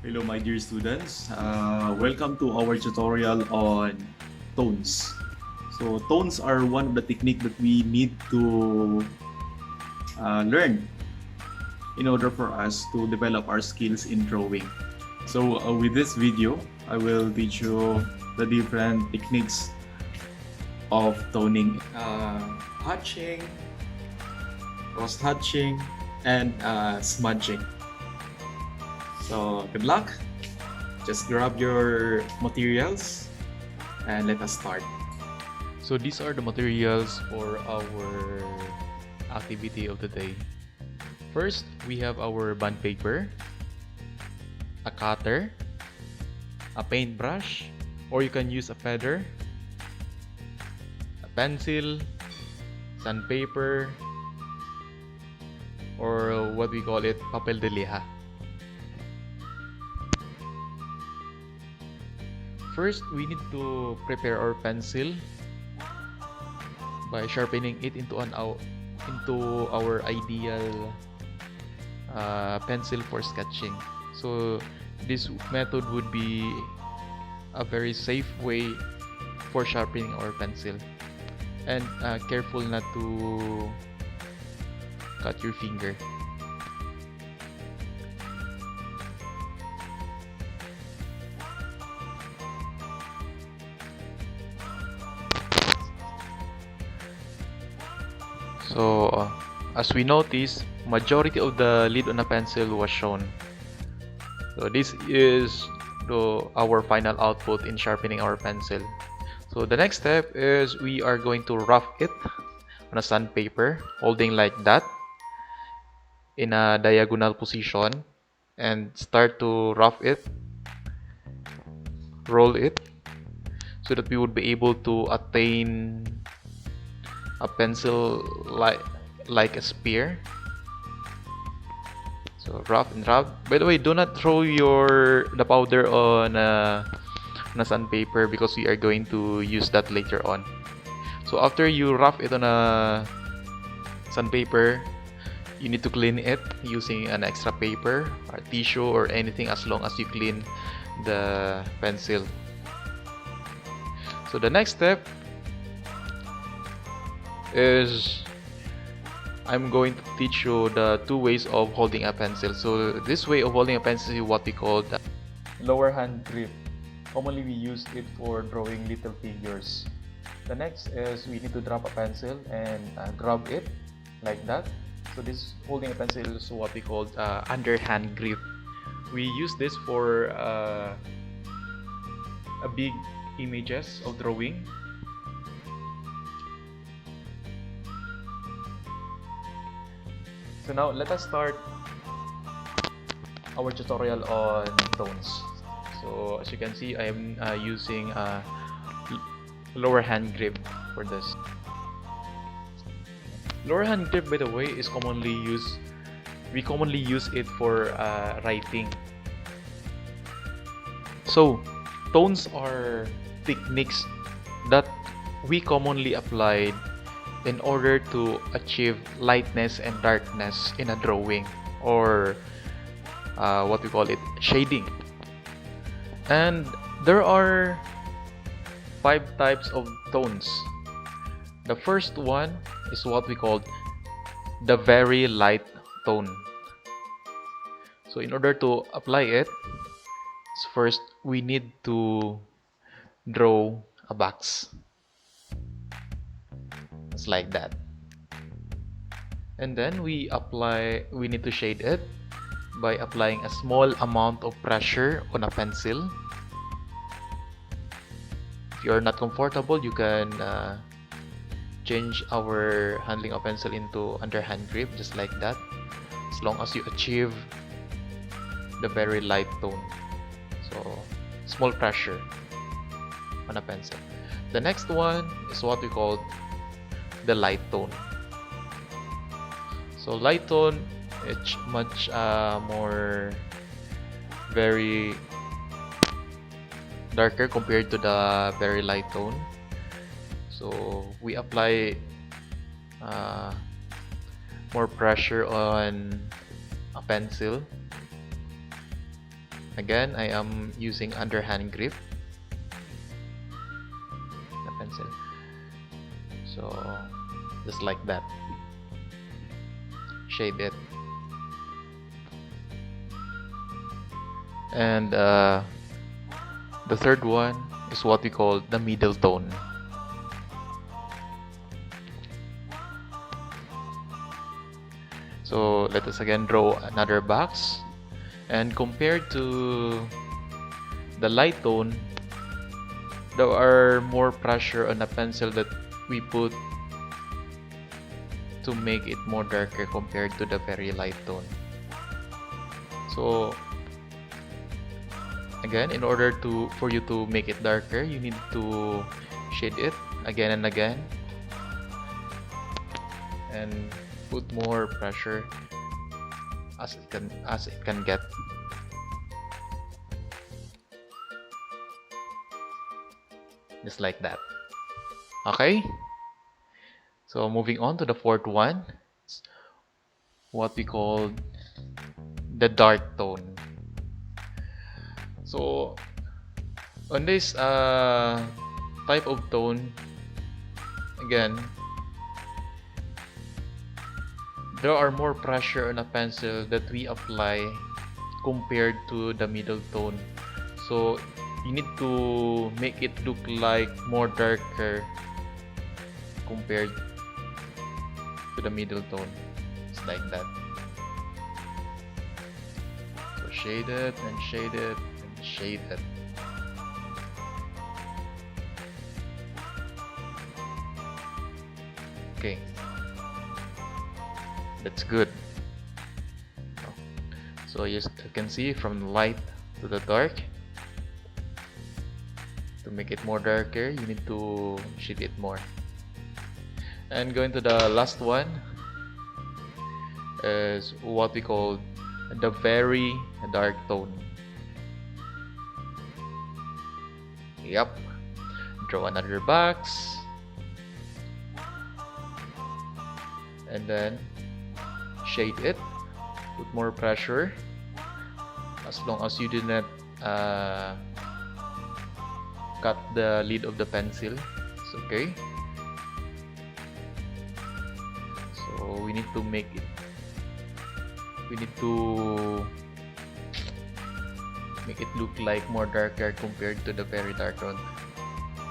Hello my dear students, welcome to our tutorial on tones. So tones are one of the technique that we need to learn in order for us to develop our skills in drawing. So with this video, I will teach you the different techniques of toning, hatching, cross hatching, and smudging. So good luck. Just grab your materials and let us start. So these are the materials for our activity of the day. First, we have our bond paper, a cutter, a paintbrush, or you can use a feather, a pencil, sandpaper, or what we call it, papel de liha. First, we need to prepare our pencil by sharpening it into our ideal pencil for sketching. So this method would be a very safe way for sharpening our pencil, and careful not to cut your finger. So as we notice, majority of the lid on a pencil was shown. So this is our final output in sharpening our pencil. So the next step is we are going to rough it on a sandpaper, holding like that in a diagonal position, and start to rough it, roll it, so that we would be able to attain a pencil like a spear. So rough and rough. By the way, do not throw the powder on a sandpaper, because we are going to use that later on. So after you rough it on a sandpaper, you need to clean it using an extra paper or tissue or anything, as long as you clean the pencil. So the next step is I'm going to teach you the two ways of holding a pencil. So this way of holding a pencil is what we call the lower hand grip. Commonly we use it for drawing little figures. The next is we need to drop a pencil and grab it like that. So this holding a pencil is what we call underhand grip. We use this for a big images of drawing. So now let us start our tutorial on tones. So as you can see, I am using a lower hand grip for this. Lower hand grip, by the way, is commonly used. We commonly use it for writing. So tones are techniques that we commonly applied in order to achieve lightness and darkness in a drawing, or what we call it, shading. And there are 5 types of tones. The first one is what we call the very light tone. So in order to apply it, first we need to draw a box. It's like that. And then we need to shade it by applying a small amount of pressure on a pencil. If you're not comfortable, you can change our handling of pencil into underhand grip, just like that, as long as you achieve the very light tone. So small pressure on a pencil. The next one is what we call the light tone. So light tone, it's much more very darker compared to the very light tone. So we apply more pressure on a pencil Again, I am using underhand grip the pencil, so just like that. Shade it, and the third one is what we call the middle tone. So let us again draw another box, and compared to the light tone, there are more pressure on the pencil that we put to make it more darker compared to the very light tone. So again, in order for you to make it darker, you need to shade it again and again, and put more pressure as it can get. Just like that. Okay, so moving on to the fourth one, it's what we call the dark tone. So on this type of tone, again, there are more pressure on a pencil that we apply compared to the middle tone. So you need to make it look like more darker compared to the middle tone. It's like that. So shade it and shade it and shade it. Okay, that's good. So you can see from the light to the dark. To make it more darker, you need to shade it more. And going to the last one is what we call the very dark tone. Yep. Draw another box, and then shade it. Put more pressure. As long as you do not cut the lid of the pencil, it's okay. So we need to make it, look like more darker compared to the very dark one.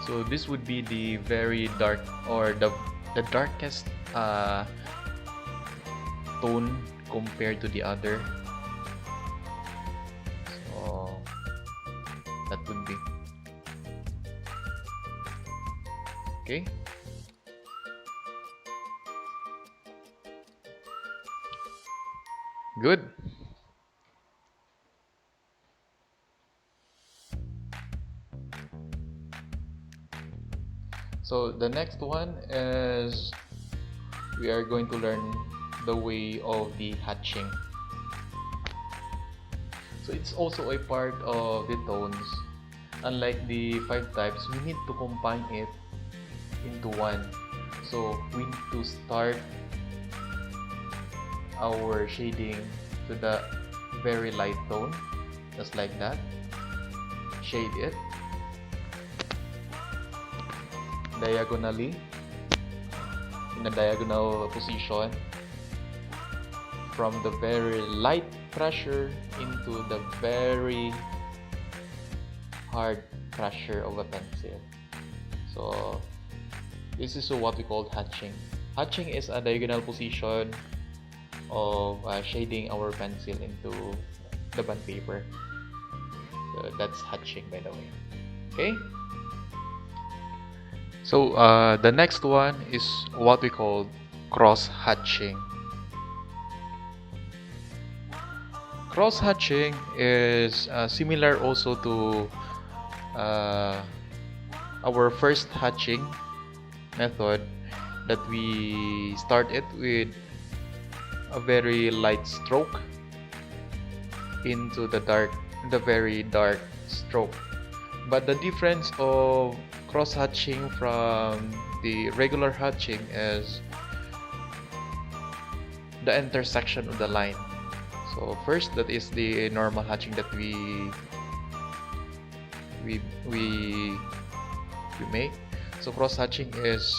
So this would be the very dark, or the darkest tone compared to the other. So that would be okay. Good. So the next one is we are going to learn the way of the hatching. So it's also a part of the tones. Unlike the 5 types, we need to combine it into one. So we need to start our shading to the very light tone, just like that. Shade it diagonally, in a diagonal position, from the very light pressure into the very hard pressure of a pencil. So this is what we call hatching. Hatching is a diagonal position of shading our pencil into the bond paper. So that's hatching, by the way. Okay. So the next one is what we call cross hatching. Cross hatching is similar also to our first hatching method, that we start it with a very light stroke into the very dark stroke. But the difference of cross hatching from the regular hatching is the intersection of the line. So first, that is the normal hatching that we we we make. So cross hatching is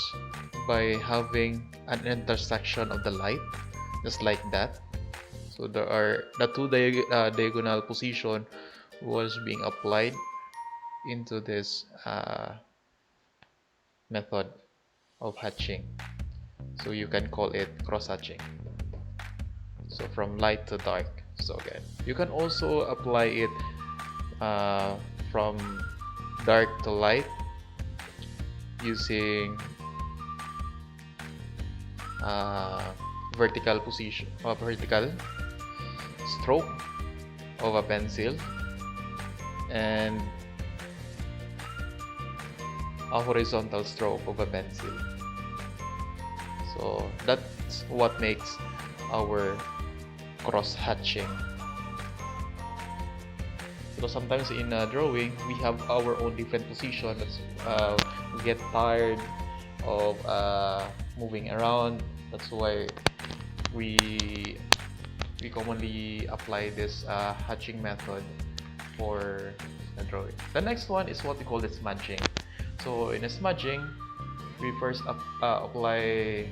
by having an intersection of the light, just like that. So there are the two diagonal position was being applied into this method of hatching. So you can call it cross hatching. So from light to dark. So again, you can also apply it from dark to light using vertical position, vertical stroke of a pencil and a horizontal stroke of a pencil. So that's what makes our cross hatching. So sometimes in a drawing we have our own different position. That's we get tired of moving around. That's why we commonly apply this hatching method for the drawing. The next one is what we call the smudging. So in a smudging, we first apply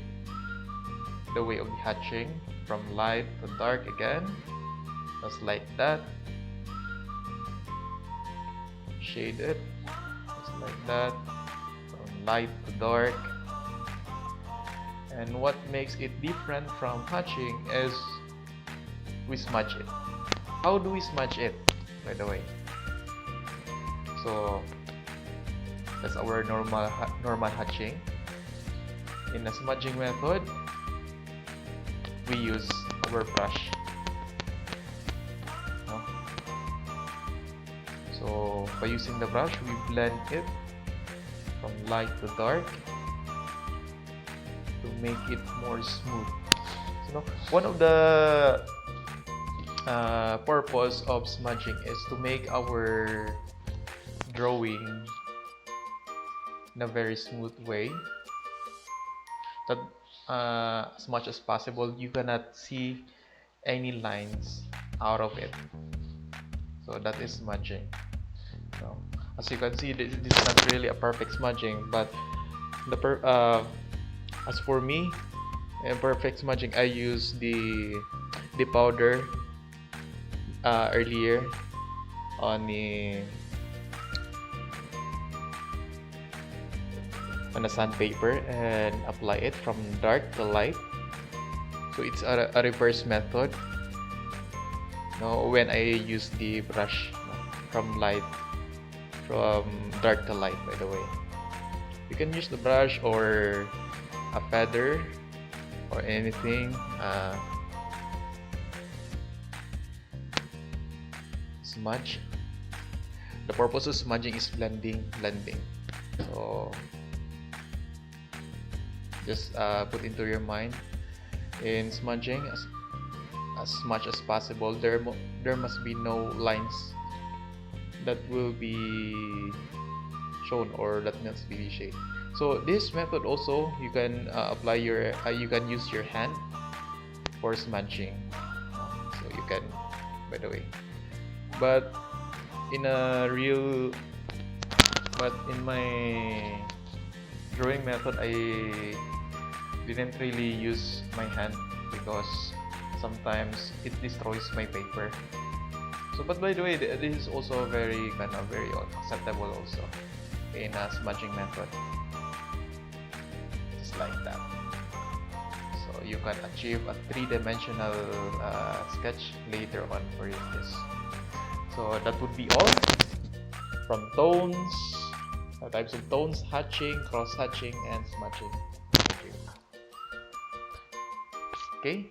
the way of the hatching from light to dark again, just like that. Shade it, just like that, from light to dark. And what makes it different from hatching is we smudge it. How do we smudge it, by the way? So that's our normal hatching. In the smudging method, we use our brush. No? So by using the brush, we blend it from light to dark to make it more smooth. So, one of the purpose of smudging is to make our drawing in a very smooth way, that as much as possible you cannot see any lines out of it. So that is smudging. So, as you can see, this is not really a perfect smudging, but as for me, in perfect smudging, I use the powder earlier on the sandpaper and apply it from dark to light. So it's a reverse method. No, when I use the brush from dark to light, by the way. You can use the brush or a feather or anything. Smudge. The purpose of smudging is blending. So just put into your mind, in smudging, as much as possible, there must be no lines that will be shown or that must be shade. So this method also, you can apply you can use your hand for smudging. So you can, by the way, but in my drawing method, I didn't really use my hand because sometimes it destroys my paper. So, but by the way, this is also very acceptable also in a smudging method, just like that. So you can achieve a three-dimensional sketch later on for this. So that would be all from tones, types of tones, hatching, cross hatching, and smudging. Okay.